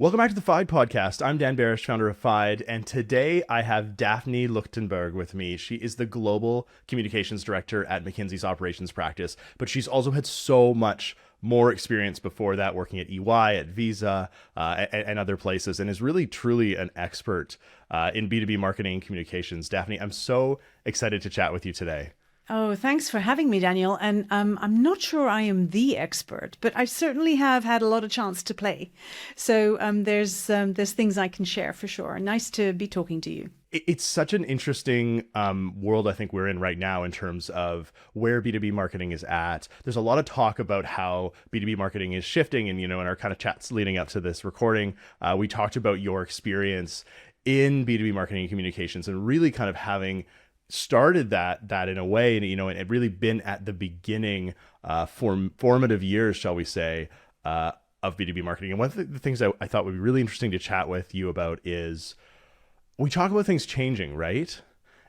Welcome back to the Fide Podcast. I'm Dan Beresh, founder of Fide, and today I have Daphne Luchtenberg with me. She is the Global Communications Director at McKinsey's Operations Practice, but she's also had so much more experience before that working at EY, at Visa, and other places, and is really truly an expert in B2B marketing and communications. Daphne, I'm so excited to chat with you today. Oh, thanks for having me, Daniel. And I'm not sure I am the expert, but I certainly have had a lot of chance to play. So there's things I can share for sure. Nice to be talking to you. It's such an interesting world I think we're in right now in terms of where B2B marketing is at. There's a lot of talk about how B2B marketing is shifting. And, in our kind of chats leading up to this recording, we talked about your experience in B2B marketing and communications and really kind of having started that in a way, and it really been at the beginning, formative years, shall we say, of B2B marketing. And one of the things I thought would be really interesting to chat with you about is we talk about things changing, right?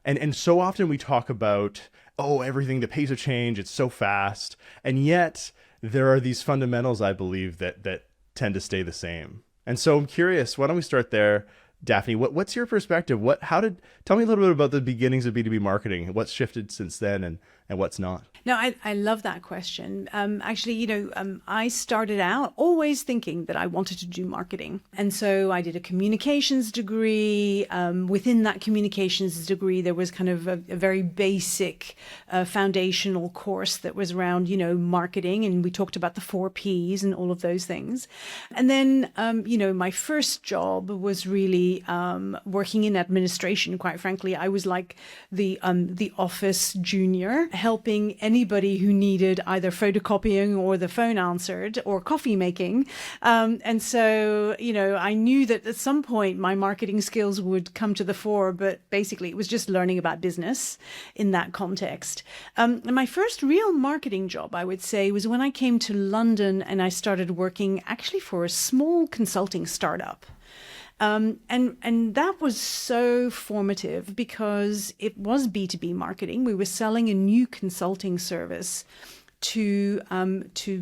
And so often we talk about, everything, the pace of change, it's so fast. And yet there are these fundamentals, I believe, that tend to stay the same. And so I'm curious, why don't we start there? Daphne, what's your perspective? Tell me a little bit about the beginnings of B2B marketing. What's shifted since then and what's not? No, I love that question. I started out always thinking that I wanted to do marketing. And so I did a communications degree. Within that communications degree, there was kind of a very basic foundational course that was around, marketing. And we talked about the 4 Ps and all of those things. And then, my first job was really working in administration. Quite frankly, I was like the office junior, helping anybody who needed either photocopying or the phone answered or coffee making. And so, I knew that at some point my marketing skills would come to the fore, but basically it was just learning about business in that context. And my first real marketing job, I would say, was when I came to London and I started working actually for a small consulting startup. And that was so formative because it was B2B marketing. We were selling a new consulting service to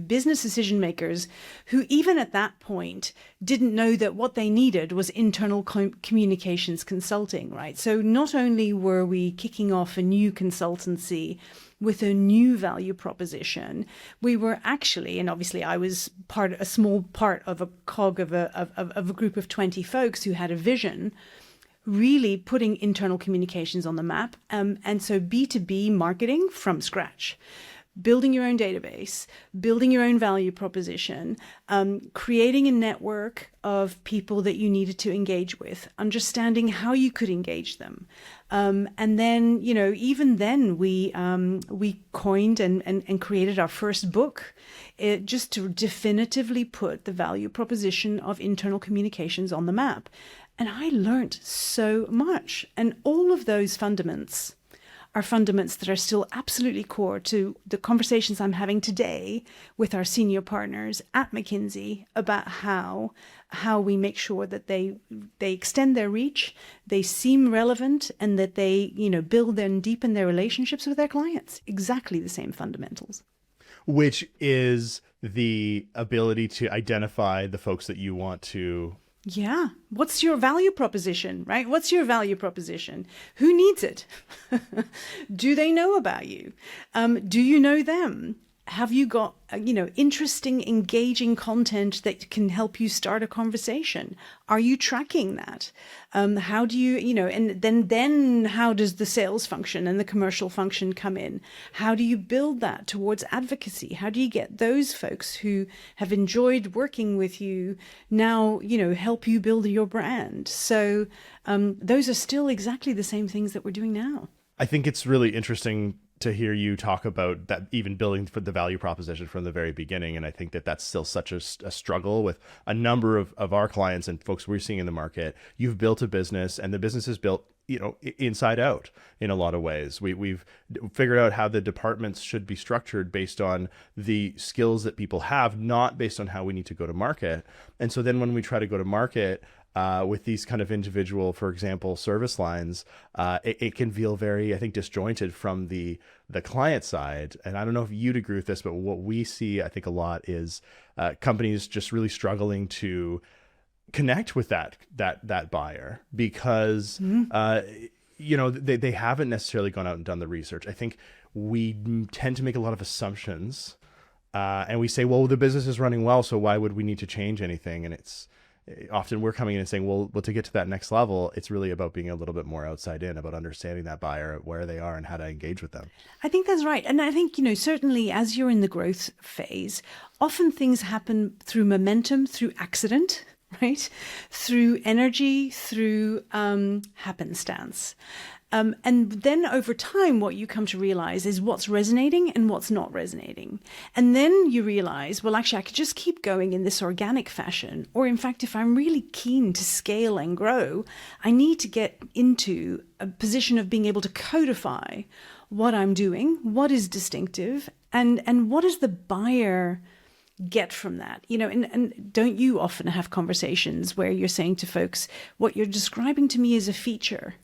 business decision makers who even at that point didn't know that what they needed was internal communications consulting, right? So not only were we kicking off a new consultancy with a new value proposition, we were actually, and obviously I was a small part of a cog of a group of 20 folks who had a vision, really putting internal communications on the map. And so B2B marketing from scratch. Building your own database, building your own value proposition, creating a network of people that you needed to engage with, understanding how you could engage them. And then, even then we coined and created our first book, just to definitively put the value proposition of internal communications on the map. And I learned so much. And all of those fundamentals are fundamentals that are still absolutely core to the conversations I'm having today with our senior partners at McKinsey about how we make sure that they extend their reach, they seem relevant, and that they, build and deepen their relationships with their clients. Exactly the same fundamentals. Which is the ability to identify the folks that you want to... Yeah. What's your value proposition, right? What's your value proposition? Who needs it? Do they know about you? Do you know them? Have you got, interesting, engaging content that can help you start a conversation? Are you tracking that? How do you, and then how does the sales function and the commercial function come in? How do you build that towards advocacy? How do you get those folks who have enjoyed working with you now, help you build your brand? So those are still exactly the same things that we're doing now. I think it's really interesting to hear you talk about that, even building for the value proposition from the very beginning. And I think that that's still such a struggle with a number of our clients and folks we're seeing in the market. You've built a business, and the business is built, inside out in a lot of ways. We've figured out how the departments should be structured based on the skills that people have, not based on how we need to go to market. And so then when we try to go to market, with these kind of individual, for example, service lines, it can feel very, I think, disjointed from the client side. And I don't know if you'd agree with this, but what we see, I think, a lot is companies just really struggling to connect with that buyer because they haven't necessarily gone out and done the research. I think we tend to make a lot of assumptions, and we say, well, the business is running well, so why would we need to change anything? And it's often we're coming in and saying, well, to get to that next level, it's really about being a little bit more outside in, about understanding that buyer, where they are and how to engage with them. I think that's right. And I think, certainly as you're in the growth phase, often things happen through momentum, through accident, right? Through energy, through happenstance. And then over time, what you come to realize is what's resonating and what's not resonating. And then you realize, well, actually, I could just keep going in this organic fashion. Or in fact, if I'm really keen to scale and grow, I need to get into a position of being able to codify what I'm doing, what is distinctive, and what does the buyer get from that? And don't you often have conversations where you're saying to folks, what you're describing to me is a feature.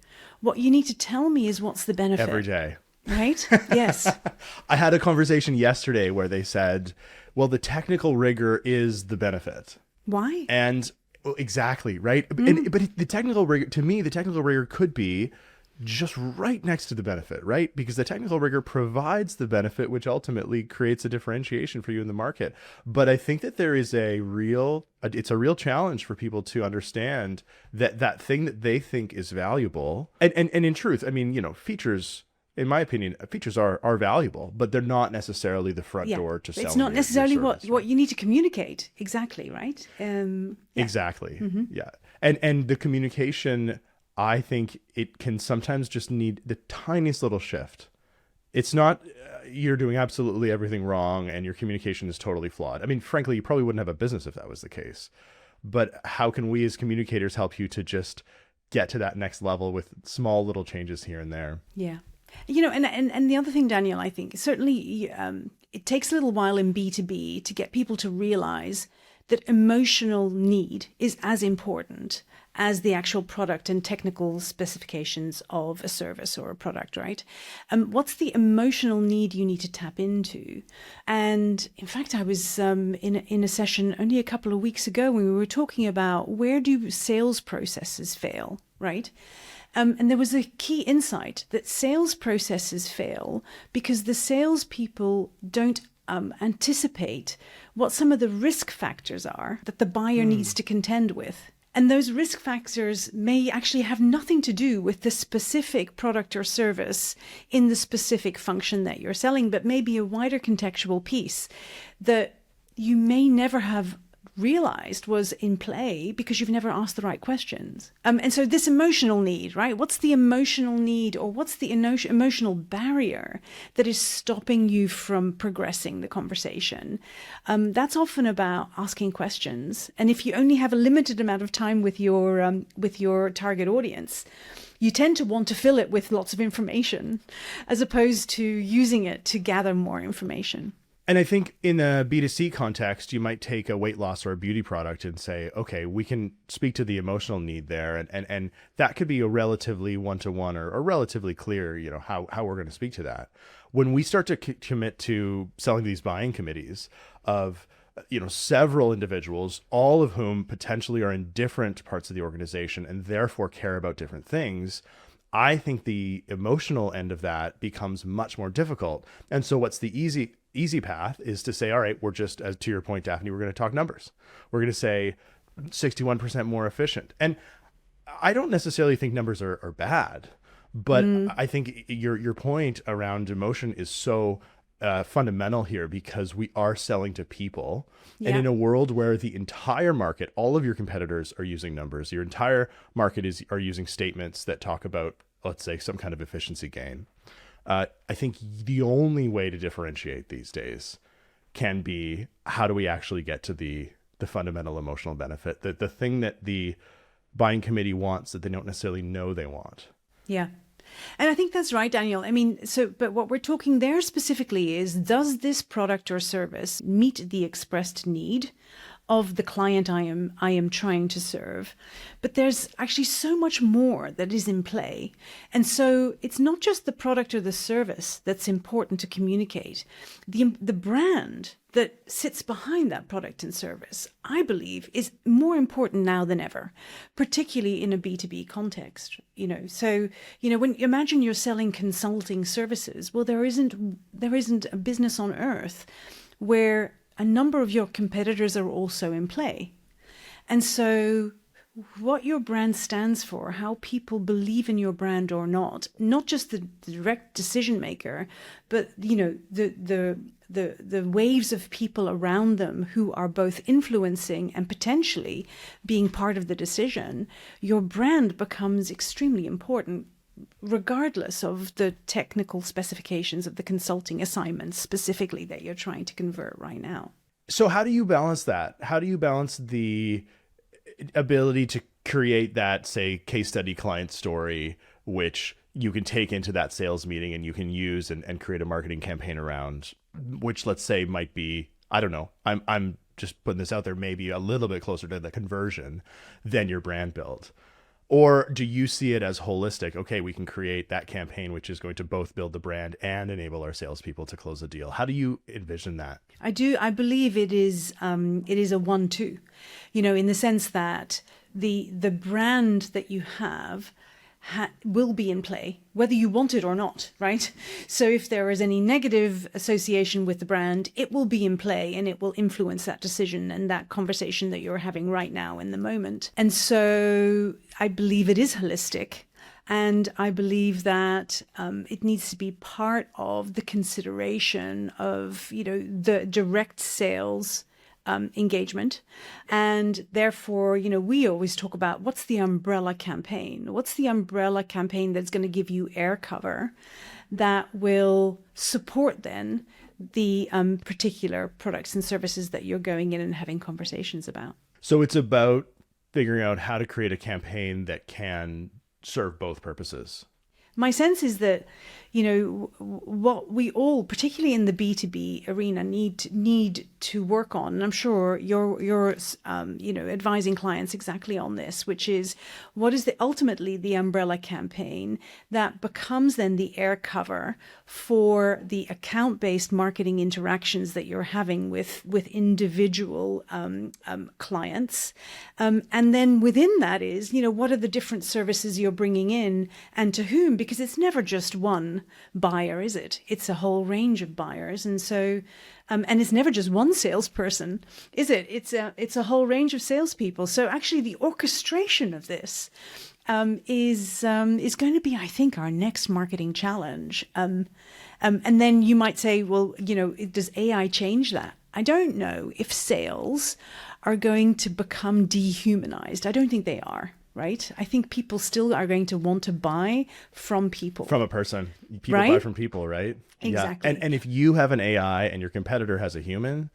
What you need to tell me is what's the benefit. Every day. Right? Yes. I had a conversation yesterday where they said, well, the technical rigor is the benefit. Why? And exactly, right? But the technical rigor, to me, the technical rigor could be just right next to the benefit, right? Because the technical rigor provides the benefit, which ultimately creates a differentiation for you in the market. But I think that there is it's a real challenge for people to understand that thing that they think is valuable. And in truth, I mean, features, in my opinion, features are valuable, but they're not necessarily the front door to selling. It's not necessarily your service, what you need to communicate. Exactly, right? Exactly. Mm-hmm. Yeah. And the communication, I think it can sometimes just need the tiniest little shift. It's not you're doing absolutely everything wrong and your communication is totally flawed. I mean, frankly, you probably wouldn't have a business if that was the case. But how can we as communicators help you to just get to that next level with small little changes here and there? Yeah. And the other thing, Daniel, I think certainly it takes a little while in B2B to get people to realize that emotional need is as important as the actual product and technical specifications of a service or a product, right? What's the emotional need you need to tap into? And in fact, I was in a session only a couple of weeks ago when we were talking about where do sales processes fail, right? And there was a key insight that sales processes fail because the salespeople don't anticipate what some of the risk factors are that the buyer needs to contend with. And those risk factors may actually have nothing to do with the specific product or service in the specific function that you're selling, but maybe a wider contextual piece that you may never have realized was in play because you've never asked the right questions. And so this emotional need, right? What's the emotional need or what's the emotional barrier that is stopping you from progressing the conversation? That's often about asking questions. And if you only have a limited amount of time with your target audience, you tend to want to fill it with lots of information as opposed to using it to gather more information. And I think in a B2C context, you might take a weight loss or a beauty product and say, okay, we can speak to the emotional need there. And that could be a relatively one-to-one or relatively clear, how we're going to speak to that. When we start to commit to selling these buying committees of, several individuals, all of whom potentially are in different parts of the organization and therefore care about different things, I think the emotional end of that becomes much more difficult. And so what's the easy path is to say, all right, we're just, as to your point, Daphne, we're going to talk numbers. We're going to say 61% more efficient. And I don't necessarily think numbers are bad, but I think your point around emotion is so fundamental here because we are selling to people. Yeah. And in a world where the entire market, all of your competitors are using numbers, your entire market are using statements that talk about, let's say, some kind of efficiency gain. I think the only way to differentiate these days can be how do we actually get to the fundamental emotional benefit, the thing that the buying committee wants that they don't necessarily know they want. Yeah. And I think that's right, Daniel. I mean, but what we're talking there specifically is, does this product or service meet the expressed need of the client I am trying to serve. But there's actually so much more that is in play. And so it's not just the product or the service that's important to communicate. The brand that sits behind that product and service, I believe, is more important now than ever, particularly in a B2B context. So when you imagine you're selling consulting services, well, there isn't a business on earth where a number of your competitors are also in play. And so what your brand stands for, how people believe in your brand or not just the direct decision maker, but the waves of people around them who are both influencing and potentially being part of the decision, your brand becomes extremely important, regardless of the technical specifications of the consulting assignments specifically that you're trying to convert right now. So how do you balance that? How do you balance the ability to create that, say, case study client story, which you can take into that sales meeting and you can use and create a marketing campaign around, which let's say might be, I don't know, I'm just putting this out there, maybe a little bit closer to the conversion than your brand build? Or do you see it as holistic? Okay, we can create that campaign, which is going to both build the brand and enable our salespeople to close the deal. How do you envision that? I do. I believe it is a 1-2, in the sense that the brand that you have will be in play, whether you want it or not, right? So if there is any negative association with the brand, it will be in play and it will influence that decision and that conversation that you're having right now in the moment. And so I believe it is holistic. And I believe that it needs to be part of the consideration of, the direct sales engagement. And therefore, we always talk about what's the umbrella campaign? What's the umbrella campaign that's going to give you air cover that will support then the particular products and services that you're going in and having conversations about? So it's about figuring out how to create a campaign that can serve both purposes. My sense is that, what we all, particularly in the B2B arena, need to work on, and I'm sure you're advising clients exactly on this, which is what is ultimately the umbrella campaign that becomes then the air cover for the account-based marketing interactions that you're having with individual clients, and then within that is, what are the different services you're bringing in and to whom? Because it's never just one buyer, is it? It's a whole range of buyers. And so, and it's never just one salesperson, is it? It's a whole range of salespeople. So actually the orchestration of this is going to be, I think, our next marketing challenge. And then you might say, well, does AI change that? I don't know if sales are going to become dehumanized. I don't think they are. Right? I think people still are going to want to buy from people. From a person. People buy from people, right? Exactly. Yeah. And if you have an AI and your competitor has a human,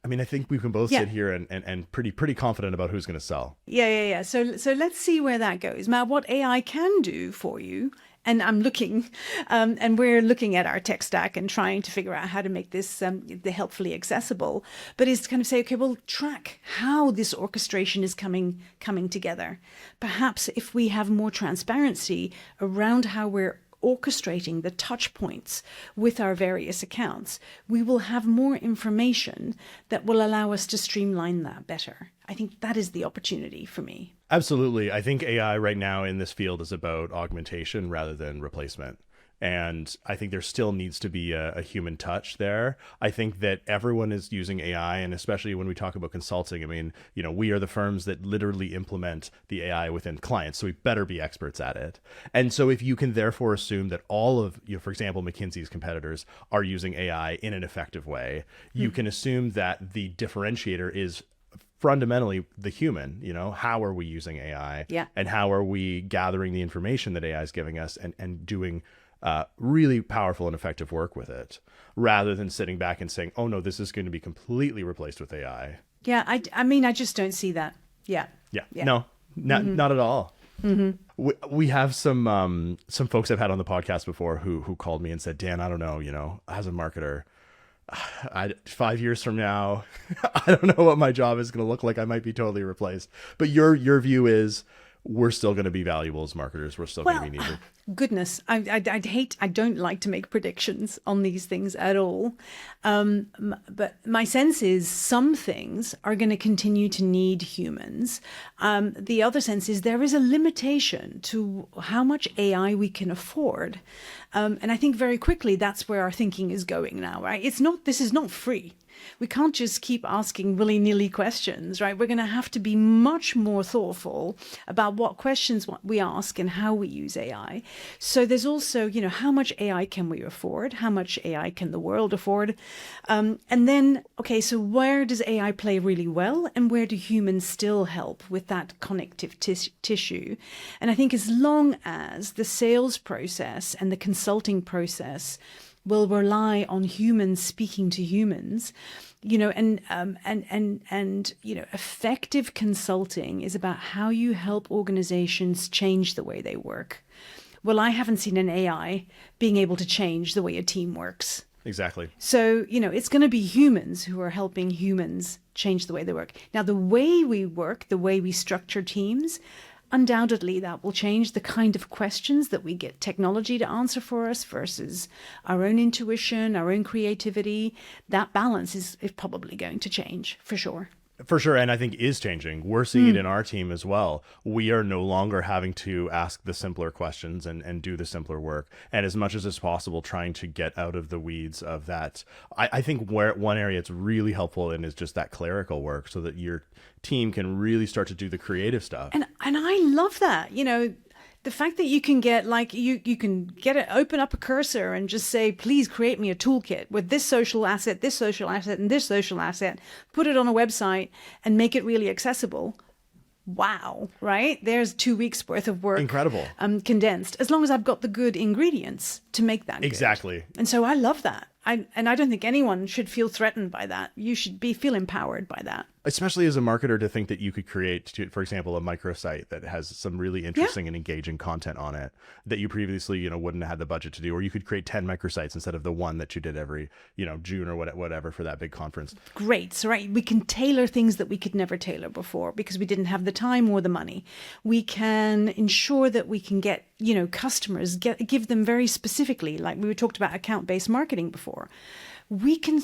I think we can both sit here and pretty confident about who's going to sell. Yeah. So let's see where that goes. Now, what AI can do for you, and I'm looking, and we're looking at our tech stack and trying to figure out how to make this helpfully accessible, but is to kind of say, okay, well, track how this orchestration is coming together. Perhaps if we have more transparency around how we're orchestrating the touch points with our various accounts, we will have more information that will allow us to streamline that better. I think that is the opportunity for me. Absolutely. I think AI right now in this field is about augmentation rather than replacement. And I think there still needs to be a human touch there. I think that everyone is using AI, and especially when we talk about consulting, we are the firms that literally implement the AI within clients, so we better be experts at it. And so if you can therefore assume that all of, for example, McKinsey's competitors are using AI in an effective way, you can assume that the differentiator is fundamentally the human. How are we using AI? Yeah. And how are we gathering the information that AI is giving us and doing really powerful and effective work with it, rather than sitting back and saying, oh no, this is going to be completely replaced with AI. Yeah, I just don't see that. Yeah. No, not at all. Mm-hmm. We have some folks I've had on the podcast before who called me and said, Dan, I don't know, as a marketer, 5 years from now, I don't know what my job is going to look like. I might be totally replaced. But your view is we're still going to be valuable as marketers. We're still going to be needed. Goodness, I don't like to make predictions on these things at all. But my sense is some things are going to continue to need humans. The other sense is there is a limitation to how much AI we can afford. And I think very quickly that's where our thinking is going now, right? This is not free. We can't just keep asking willy-nilly questions, right? We're going to have to be much more thoughtful about what questions we ask and how we use AI. So there's also, how much AI can we afford? How much AI can the world afford? And then, okay, so where does AI play really well and where do humans still help with that connective tissue? And I think as long as the sales process and the consulting process will rely on humans speaking to humans, effective consulting is about how you help organizations change the way they work. Well, I haven't seen an AI being able to change the way a team works. Exactly. So, it's going to be humans who are helping humans change the way they work. Now, the way we work, the way we structure teams, undoubtedly, that will change the kind of questions that we get technology to answer for us versus our own intuition, our own creativity. That balance is probably going to change for sure. For sure. And I think is changing. We're seeing it in our team as well. We are no longer having to ask the simpler questions and do the simpler work. And as much as is possible, trying to get out of the weeds of that. I think one area it's really helpful in is just that clerical work so that your team can really start to do the creative stuff. And I love that. The fact that you can get you can get it, open up a cursor and just say, please create me a toolkit with this social asset, and this social asset, put it on a website and make it really accessible. Wow, right? There's 2 weeks worth of work. Incredible. Condensed, as long as I've got the good ingredients to make that exactly good. And so I love that. I don't think anyone should feel threatened by that. You should feel empowered by that. Especially as a marketer, to think that you could create, for example, a microsite that has some really interesting and engaging content on it that you previously, wouldn't have had the budget to do, or you could create 10 microsites instead of the one that you did every, June or whatever for that big conference. Great. So, right, we can tailor things that we could never tailor before because we didn't have the time or the money. We can ensure that we can get, customers, give them very specifically, like we talked about account-based marketing before. We can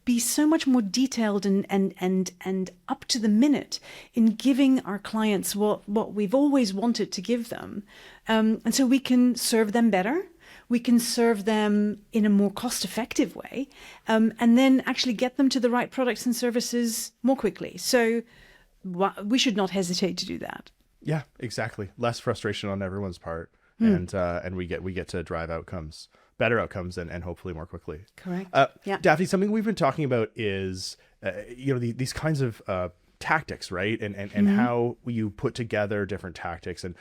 be so much more detailed and up to the minute in giving our clients what we've always wanted to give them. And so we can serve them better. We can serve them in a more cost-effective way, and then actually get them to the right products and services more quickly. So we should not hesitate to do that. Yeah, exactly. Less frustration on everyone's part, and we get to drive better outcomes, and hopefully more quickly. Correct. Yeah. Daphne, something we've been talking about is, these kinds of tactics, right? And how you put together different tactics. And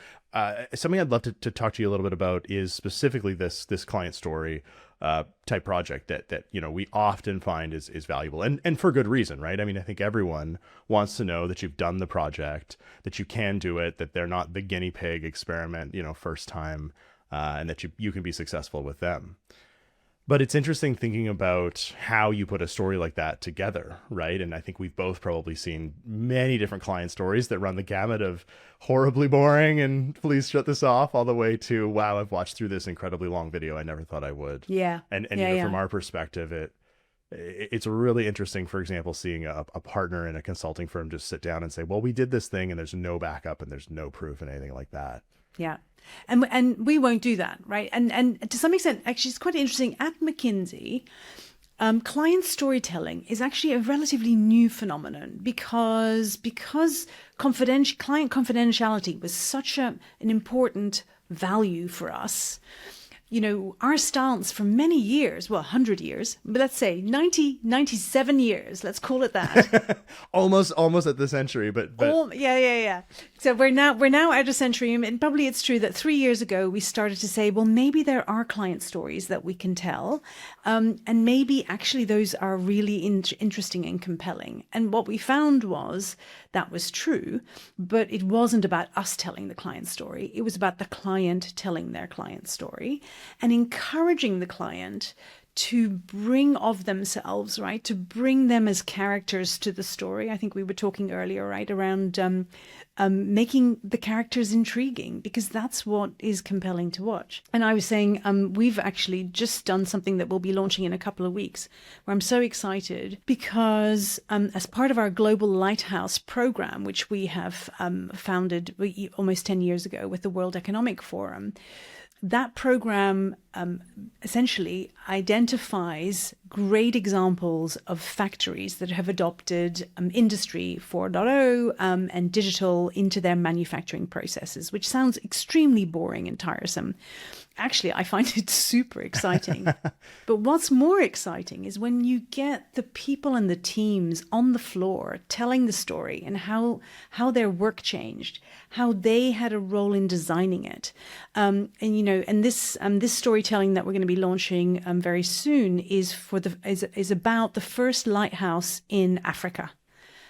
something I'd love to talk to you a little bit about is specifically this client story type project that we often find is valuable, and for good reason, right? I mean, I think everyone wants to know that you've done the project, that you can do it, that they're not the guinea pig experiment, first time. And that you can be successful with them. But it's interesting thinking about how you put a story like that together, right? And I think we've both probably seen many different client stories that run the gamut of horribly boring and please shut this off, all the way to, wow, I've watched through this incredibly long video I never thought I would. Yeah. And from our perspective, it's really interesting, for example, seeing a partner in a consulting firm just sit down and say, well, we did this thing and there's no backup and there's no proof and anything like that. Yeah. And we won't do that, right? And to some extent, actually, it's quite interesting. At McKinsey, client storytelling is actually a relatively new phenomenon because client confidentiality was such an important value for us. Our stance for many years, 100 years, but let's say 97 years, let's call it that. almost at the century, but... Yeah. So we're now at a century, and probably it's true that 3 years ago we started to say, well, maybe there are client stories that we can tell, and maybe actually those are really interesting and compelling. And what we found was that was true, but it wasn't about us telling the client story. It was about the client telling their client story and encouraging the client to bring of themselves, right? To bring them as characters to the story. I think we were talking earlier, right, around making the characters intriguing, because that's what is compelling to watch. And I was saying, we've actually just done something that we'll be launching in a couple of weeks, where I'm so excited because as part of our Global Lighthouse program, which we have founded almost 10 years ago with the World Economic Forum, that program essentially identifies great examples of factories that have adopted Industry 4.0 and digital into their manufacturing processes, which sounds extremely boring and tiresome. Actually, I find it super exciting. But what's more exciting is when you get the people and the teams on the floor telling the story and how their work changed, how they had a role in designing it. And this storytelling that we're going to be launching very soon is about the first lighthouse in Africa.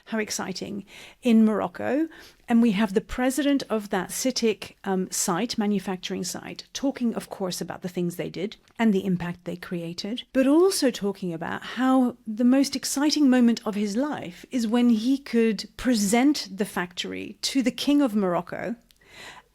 How exciting. In Morocco. And we have the president of that CITIC manufacturing site, talking, of course, about the things they did and the impact they created, but also talking about how the most exciting moment of his life is when he could present the factory to the King of Morocco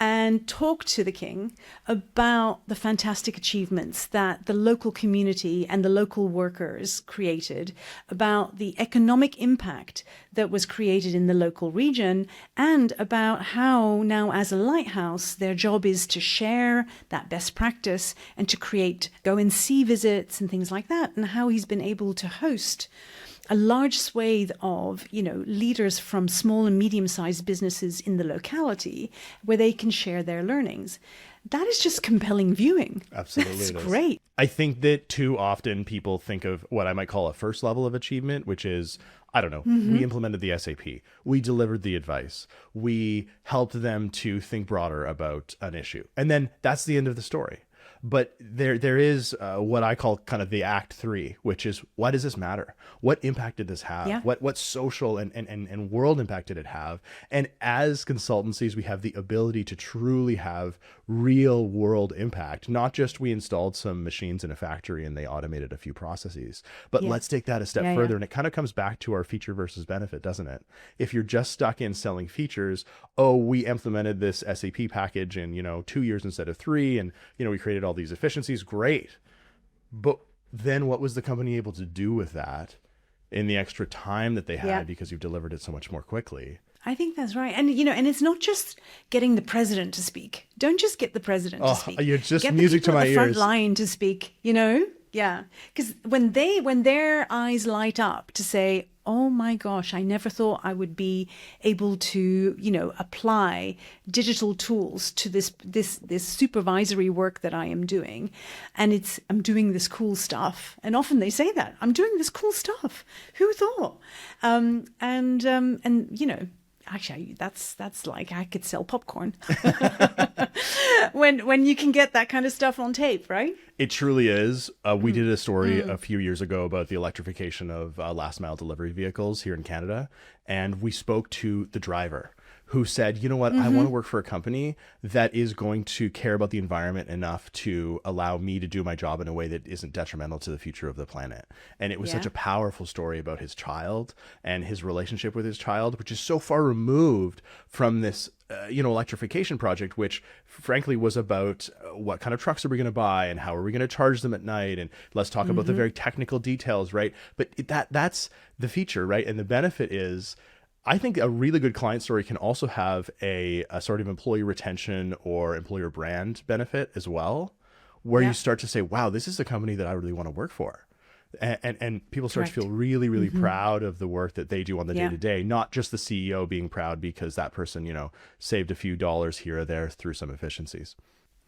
and talk to the king about the fantastic achievements that the local community and the local workers created, about the economic impact that was created in the local region, and about how now as a lighthouse, their job is to share that best practice and to create go and see visits and things like that, and how he's been able to host a large swathe of, leaders from small and medium-sized businesses in the locality where they can share their learnings. That is just compelling viewing. Absolutely. That's great. I think that too often people think of what I might call a first level of achievement, which is, I don't know, we implemented the SAP, we delivered the advice, we helped them to think broader about an issue. And then that's the end of the story. But there is what I call kind of the act 3, which is, why does this matter? What impact did this have? Yeah. What social and world impact did it have? And as consultancies, we have the ability to truly have real world impact. Not just we installed some machines in a factory and they automated a few processes, but let's take that a step further. And it kind of comes back to our feature versus benefit, doesn't it? If you're just stuck in selling features, we implemented this SAP package in, 2 years instead of 3. And, we created all these efficiencies. Great. But then what was the company able to do with that in the extra time that they had because you've delivered it so much more quickly? I think that's right. And, and it's not just getting the president to speak. Don't just get the president to speak. You're just get music to my the front ears. line to speak, Yeah. Because when their eyes light up to say, oh my gosh, I never thought I would be able to, apply digital tools to this supervisory work that I am doing. And I'm doing this cool stuff. And often they say that, I'm doing this cool stuff. Who thought? Actually, that's like I could sell popcorn when you can get that kind of stuff on tape, right? It truly is. We did a story a few years ago about the electrification of last mile delivery vehicles here in Canada. And we spoke to the driver who said, you know what, I want to work for a company that is going to care about the environment enough to allow me to do my job in a way that isn't detrimental to the future of the planet. And it was such a powerful story about his child and his relationship with his child, which is so far removed from this electrification project, which frankly was about what kind of trucks are we going to buy and how are we going to charge them at night, and let's talk about the very technical details, right? But that's the feature, right? And the benefit is, I think a really good client story can also have a sort of employee retention or employer brand benefit as well, where you start to say, wow, this is a company that I really want to work for. And people start to feel really, really proud of the work that they do on the day to day, not just the CEO being proud because that person, saved a few dollars here or there through some efficiencies.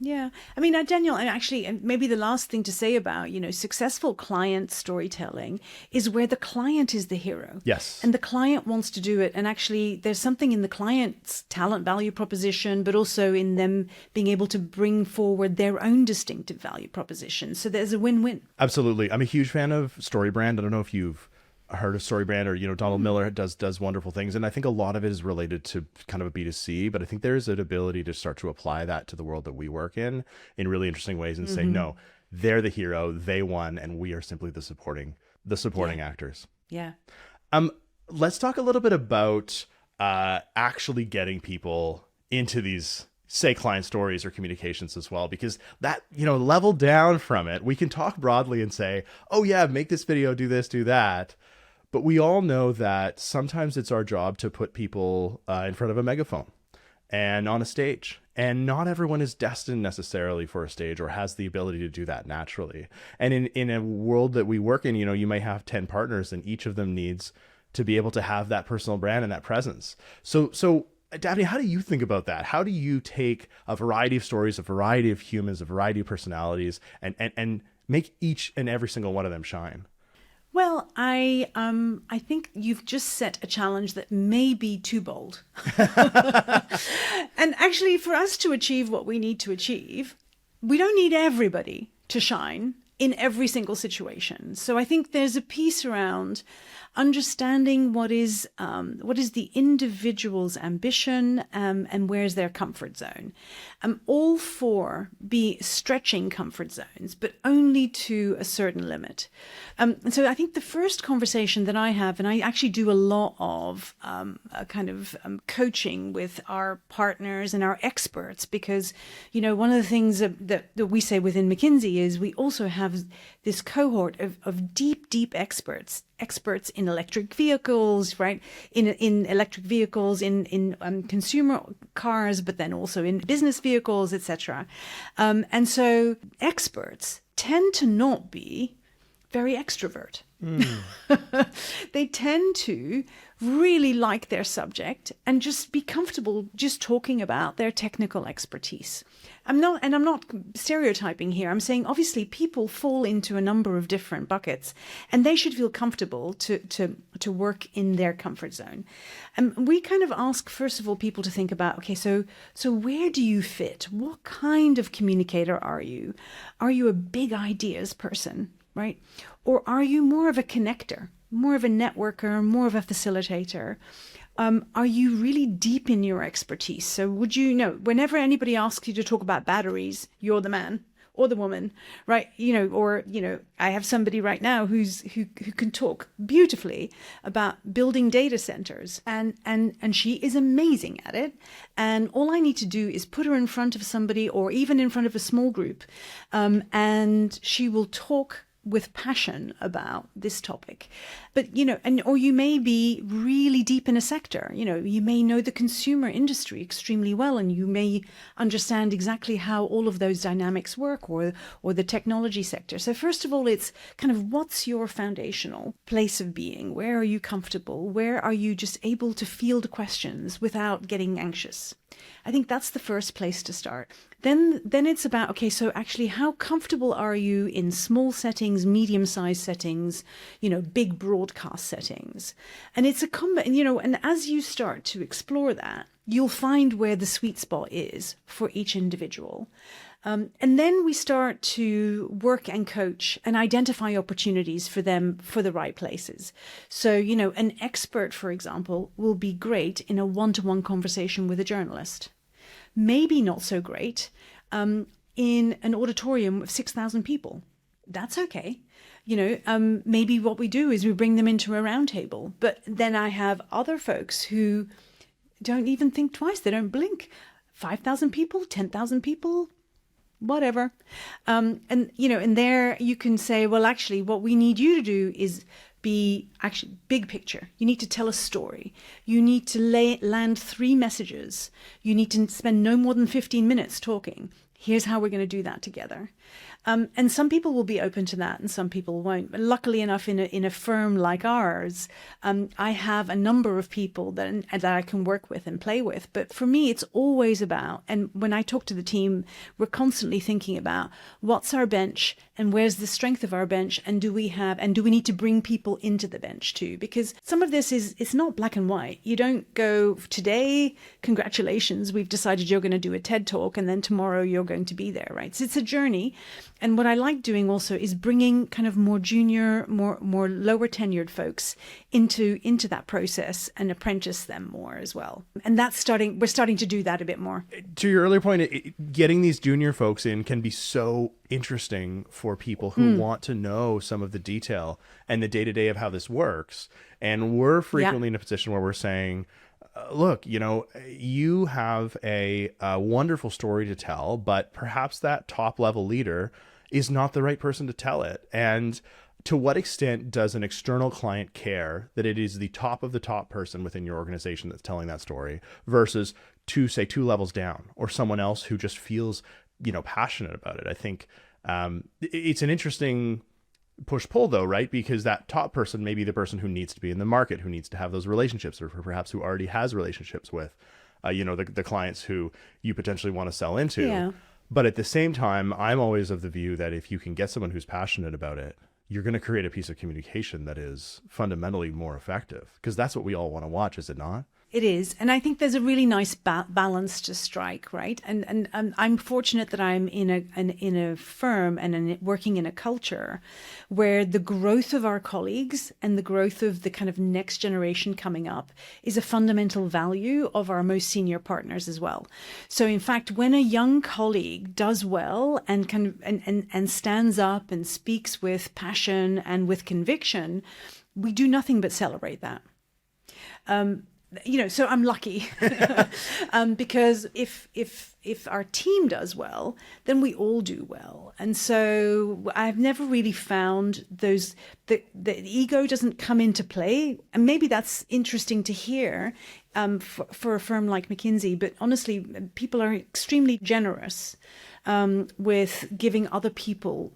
Yeah. I mean, Daniel, and actually, and maybe the last thing to say about, successful client storytelling is where the client is the hero. Yes. And the client wants to do it. And actually, there's something in the client's talent value proposition, but also in them being able to bring forward their own distinctive value proposition. So there's a win-win. Absolutely. I'm a huge fan of StoryBrand. I don't know if you've heard of StoryBrand or, Donald Miller does wonderful things. And I think a lot of it is related to kind of a B2C, but I think there is an ability to start to apply that to the world that we work in really interesting ways and say, no, they're the hero, they won, and we are simply the supporting actors. Yeah. Let's talk a little bit about actually getting people into these, say, client stories or communications as well, because that, level down from it, we can talk broadly and say, oh yeah, make this video, do this, do that. But we all know that sometimes it's our job to put people in front of a megaphone and on a stage. And not everyone is destined necessarily for a stage or has the ability to do that naturally. And in a world that we work in, you may have 10 partners and each of them needs to be able to have that personal brand and that presence. So Daphne, how do you think about that? How do you take a variety of stories, a variety of humans, a variety of personalities, and make each and every single one of them shine? Well, I think you've just set a challenge that may be too bold. And actually, for us to achieve what we need to achieve, we don't need everybody to shine in every single situation. So I think there's a piece around understanding what is the individual's ambition and where's their comfort zone. I'm all for stretching comfort zones, but only to a certain limit. And so I think the first conversation that I have, and I actually do a lot of coaching with our partners and our experts, because, one of the things that we say within McKinsey is we also have this cohort of deep experts in electric vehicles, right? In electric vehicles, in consumer cars, but then also in business vehicles, etc. And so experts tend to not be very extrovert. They tend to really like their subject and just be comfortable just talking about their technical expertise. I'm not stereotyping here. I'm saying obviously people fall into a number of different buckets and they should feel comfortable to work in their comfort zone. And we kind of ask, first of all, people to think about, okay, so where do you fit? What kind of communicator are you? Are you a big ideas person, right? Or are you more of a connector, more of a networker, more of a facilitator? Are you really deep in your expertise? So would whenever anybody asks you to talk about batteries, you're the man or the woman, right? I have somebody right now who can talk beautifully about building data centers, and she is amazing at it. And all I need to do is put her in front of somebody or even in front of a small group, and she will talk with passion about this topic. But, or you may be really deep in a sector, you may know the consumer industry extremely well, and you may understand exactly how all of those dynamics work, or the technology sector. So first of all, it's kind of what's your foundational place of being? Where are you comfortable? Where are you just able to field questions without getting anxious? I think that's the first place to start. Then it's about, okay, so actually how comfortable are you in small settings, medium-sized settings, big broadcast settings? And it's and as you start to explore that, you'll find where the sweet spot is for each individual. And then we start to work and coach and identify opportunities for them for the right places. So, an expert, for example, will be great in a one-to-one conversation with a journalist. Maybe not so great in an auditorium of 6,000 people. That's okay. Maybe what we do is we bring them into a round table. But then I have other folks who don't even think twice. They don't blink. 5,000 people, 10,000 people, whatever. And there you can say, well, actually, what we need you to do is be actually big picture. You need to tell a story. You need to land 3 messages. You need to spend no more than 15 minutes talking. Here's how we're going to do that together. And some people will be open to that and some people won't. But luckily enough, in a firm like ours, I have a number of people that I can work with and play with. But for me, it's always about, and when I talk to the team, we're constantly thinking about what's our bench and where's the strength of our bench, and do we need to bring people into the bench too? Because some of this it's not black and white. You don't go, today, congratulations, we've decided you're going to do a TED talk, and then tomorrow you're going to be there, right? So it's a journey. And what I like doing also is bringing kind of more junior, more lower tenured folks into that process and apprentice them more as well. And we're starting to do that a bit more. To your earlier point, getting these junior folks in can be so interesting for people who want to know some of the detail and the day-to-day of how this works. And we're frequently in a position where we're saying, look, you have a wonderful story to tell, but perhaps that top level leader is not the right person to tell it. And to what extent does an external client care that it is the top of the top person within your organization that's telling that story versus two levels down, or someone else who just feels, passionate about it? I think it's an interesting push-pull though, right? Because that top person may be the person who needs to be in the market, who needs to have those relationships, or perhaps who already has relationships with, the clients who you potentially want to sell into. Yeah. But at the same time, I'm always of the view that if you can get someone who's passionate about it, you're going to create a piece of communication that is fundamentally more effective, because that's what we all want to watch, is it not? It is. And I think there's a really nice balance to strike, right? And I'm fortunate that I'm in a firm and working in a culture where the growth of our colleagues and the growth of the kind of next generation coming up is a fundamental value of our most senior partners as well. So in fact, when a young colleague does well and and stands up and speaks with passion and with conviction, we do nothing but celebrate that. So I'm lucky because if our team does well, then we all do well. And so I've never really found the ego doesn't come into play. And maybe that's interesting to hear for a firm like McKinsey. But honestly, people are extremely generous with giving other people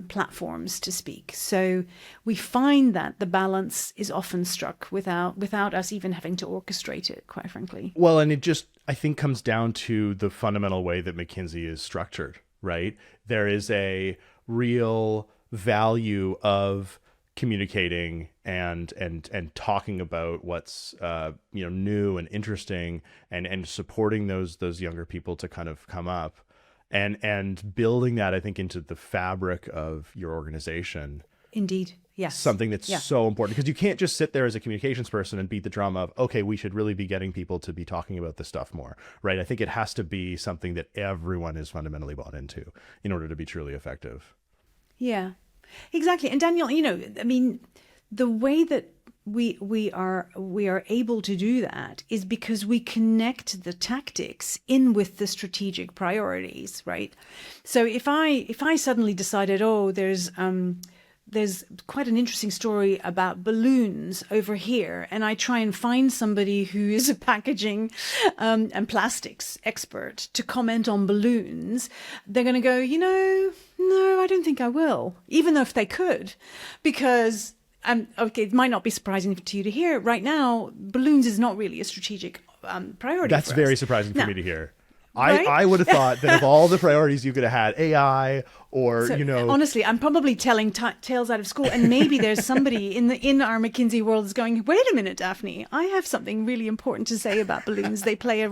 platforms to speak. So we find that the balance is often struck without us even having to orchestrate it, quite frankly. Well, and it just, I think, comes down to the fundamental way that McKinsey is structured, right? There is a real value of communicating and talking about what's new and interesting, and supporting those younger people to kind of come up. And building that, I think, into the fabric of your organization. Indeed, yes. Something that's so important, because you can't just sit there as a communications person and beat the drum of, okay, we should really be getting people to be talking about this stuff more, right? I think it has to be something that everyone is fundamentally bought into in order to be truly effective. Yeah, exactly. And Daniel, the way that we are able to do that is because we connect the tactics in with the strategic priorities, right? So if I suddenly decided, there's quite an interesting story about balloons over here, and I try and find somebody who is a packaging and plastics expert to comment on balloons, they're going to go, no, I don't think I will, even though if they could, because okay, it might not be surprising to you to hear right now, balloons is not really a strategic priority. That's very surprising for me to hear. Right? I would have thought that of all the priorities you could have had, AI or, Honestly, I'm probably telling tales out of school, and maybe there's somebody in our McKinsey world is going, wait a minute, Daphne, I have something really important to say about balloons. They play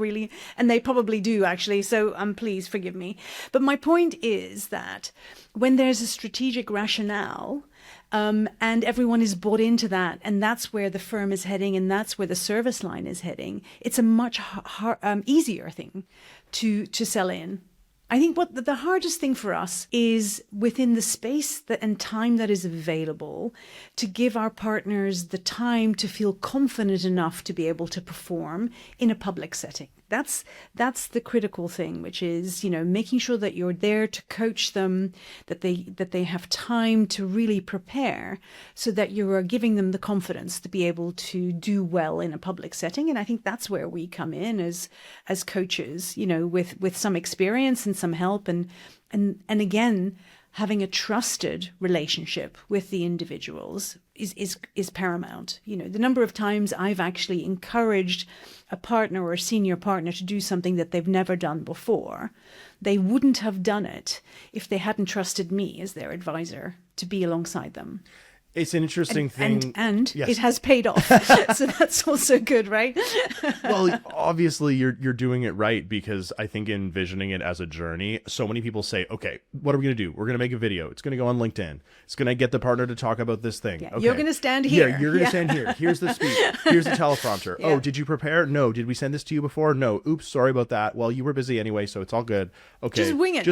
and they probably do actually. So please forgive me. But my point is that when there's a strategic rationale, and everyone is bought into that, and that's where the firm is heading, and that's where the service line is heading, it's a much easier thing to sell in. I think what the hardest thing for us is within the space and time that is available to give our partners the time to feel confident enough to be able to perform in a public setting. That's the critical thing, which is, making sure that you're there to coach them, that they have time to really prepare, so that you are giving them the confidence to be able to do well in a public setting. And I think that's where we come in as coaches, with some experience and some help, and again, having a trusted relationship with the individuals is paramount. The number of times I've actually encouraged a partner or a senior partner to do something that they've never done before, they wouldn't have done it if they hadn't trusted me as their advisor to be alongside them. It's an interesting thing. And Yes. it has paid off. So that's also good, right? Well, obviously you're doing it right, because I think envisioning it as a journey, so many people say, okay, what are we going to do? We're going to make a video. It's going to go on LinkedIn. It's going to get the partner to talk about this thing. Yeah, Okay. you're going to stand here. Yeah, you're going to stand here. Here's the speech. Here's the teleprompter. Yeah. Oh, did you prepare? No. Did we send this to you before? No. Oops, sorry about that. Well, you were busy anyway, so it's all good. Okay. Just wing it.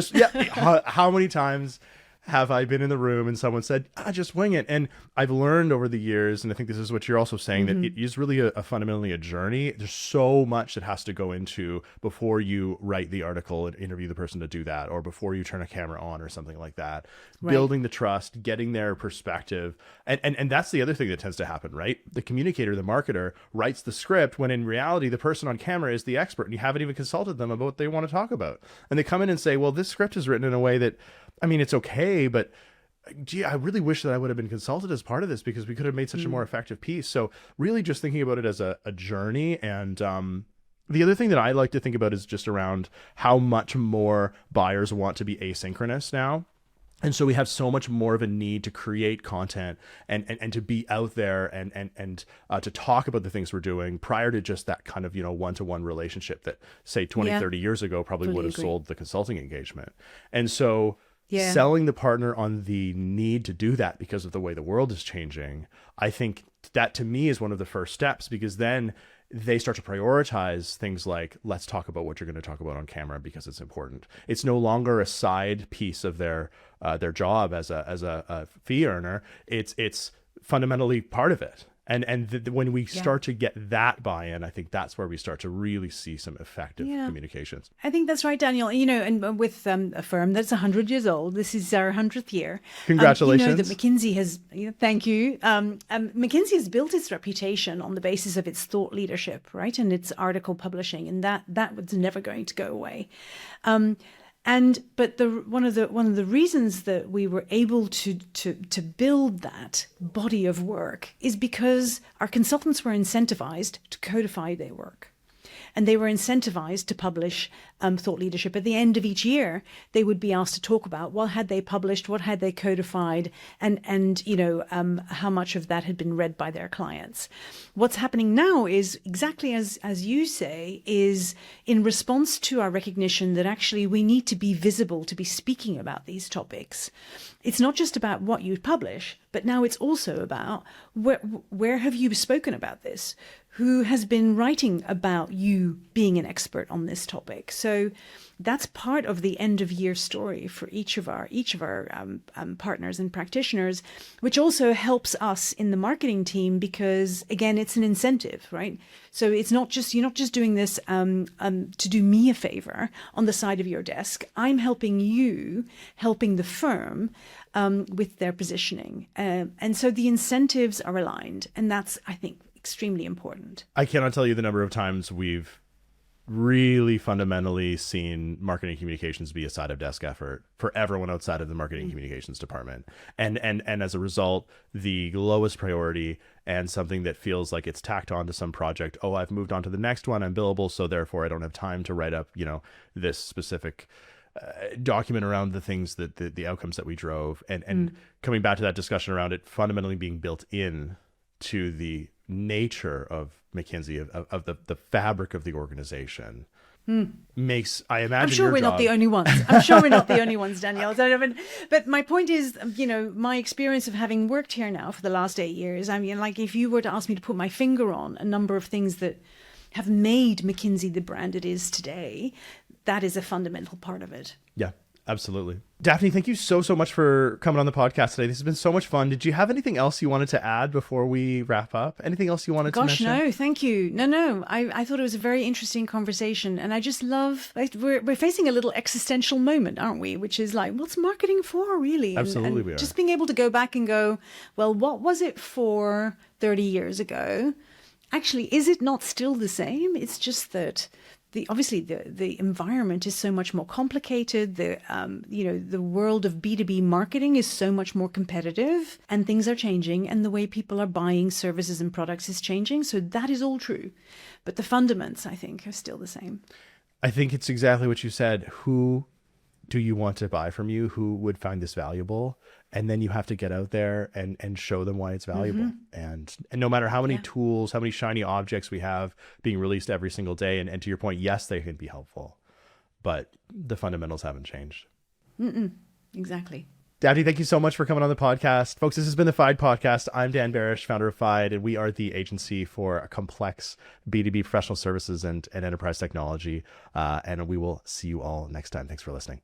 How many times have I been in the room and someone said, just wing it? And I've learned over the years, and I think this is what you're also saying, that it is really a fundamentally a journey. There's so much that has to go into before you write the article and interview the person to do that, or before you turn a camera on or something like that. Right. Building the trust, getting their perspective. And that's the other thing that tends to happen, right? The communicator, the marketer, writes the script when in reality, the person on camera is the expert, and you haven't even consulted them about what they want to talk about. And they come in and say, well, this script is written in a way that, I mean, it's okay, but gee, I really wish that I would have been consulted as part of this, because we could have made such a more effective piece. So really just thinking about it as a journey. And the other thing that I like to think about is just around how much more buyers want to be asynchronous now. And so we have so much more of a need to create content and to be out there and to talk about the things we're doing, prior to just that kind of, one-to-one relationship that, say, 20, 30 years ago probably would have sold the consulting engagement. And so selling the partner on the need to do that because of the way the world is changing, I think that to me is one of the first steps, because then they start to prioritize things like, let's talk about what you're going to talk about on camera because it's important. It's no longer a side piece of their job as a fee earner. It's fundamentally part of it. And when we start to get that buy-in, I think that's where we start to really see some effective communications. I think that's right, Daniel. And with a firm that's 100 years old, this is our 100th year. Congratulations. That McKinsey has, thank you. McKinsey has built its reputation on the basis of its thought leadership, right? And its article publishing, and that was never going to go away. But one of the reasons that we were able to build that body of work is because our consultants were incentivized to codify their work. And they were incentivized to publish thought leadership. At the end of each year, they would be asked to talk about what had they published, what had they codified, and how much of that had been read by their clients. What's happening now is exactly as you say, is in response to our recognition that actually we need to be visible to be speaking about these topics. It's not just about what you publish, but now it's also about where have you spoken about this? Who has been writing about you being an expert on this topic? So that's part of the end of year story for each of our partners and practitioners, which also helps us in the marketing team, because again, it's an incentive, right? So it's not just, you're not just doing this to do me a favor on the side of your desk. I'm helping you, helping the firm with their positioning. And so the incentives are aligned, and that's, I think, extremely important. I cannot tell you the number of times we've really fundamentally seen marketing communications be a side of desk effort for everyone outside of the marketing communications department. And as a result, the lowest priority and something that feels like it's tacked on to some project. Oh, I've moved on to the next one. I'm billable, so therefore I don't have time to write up, this specific document around the things that the outcomes that we drove. And coming back to that discussion around it fundamentally being built in to the nature of McKinsey, of the fabric of the organization, makes, I imagine, I'm sure we're not the only ones. Danielle. But my point is, my experience of having worked here now for the last 8 years, I mean, like if you were to ask me to put my finger on a number of things that have made McKinsey the brand it is today, that is a fundamental part of it. Yeah. Absolutely. Daphne, thank you so much for coming on the podcast today. This has been so much fun. Did you have anything else you wanted to add before we wrap up? Anything else you wanted to mention? No, thank you. No. I thought it was a very interesting conversation. And I just love, we're facing a little existential moment, aren't we? Which is like, what's marketing for, really? Absolutely, and we are. Just being able to go back and go, well, what was it for 30 years ago? Actually, is it not still the same? It's just that obviously the environment is so much more complicated. The world of B2B marketing is so much more competitive, and things are changing, and the way people are buying services and products is changing. So that is all true. But the fundamentals, I think, are still the same. I think it's exactly what you said. Who do you want to buy from you? Who would find this valuable? And then you have to get out there and show them why it's valuable. And no matter how many tools, how many shiny objects we have being released every single day, and to your point, yes, they can be helpful, but the fundamentals haven't changed. Exactly. Daphne, thank you so much for coming on the podcast. Folks, this has been the Fide Podcast. I'm Dan Beresh, founder of Fide, and we are the agency for complex B2B professional services and enterprise technology. And we will see you all next time. Thanks for listening.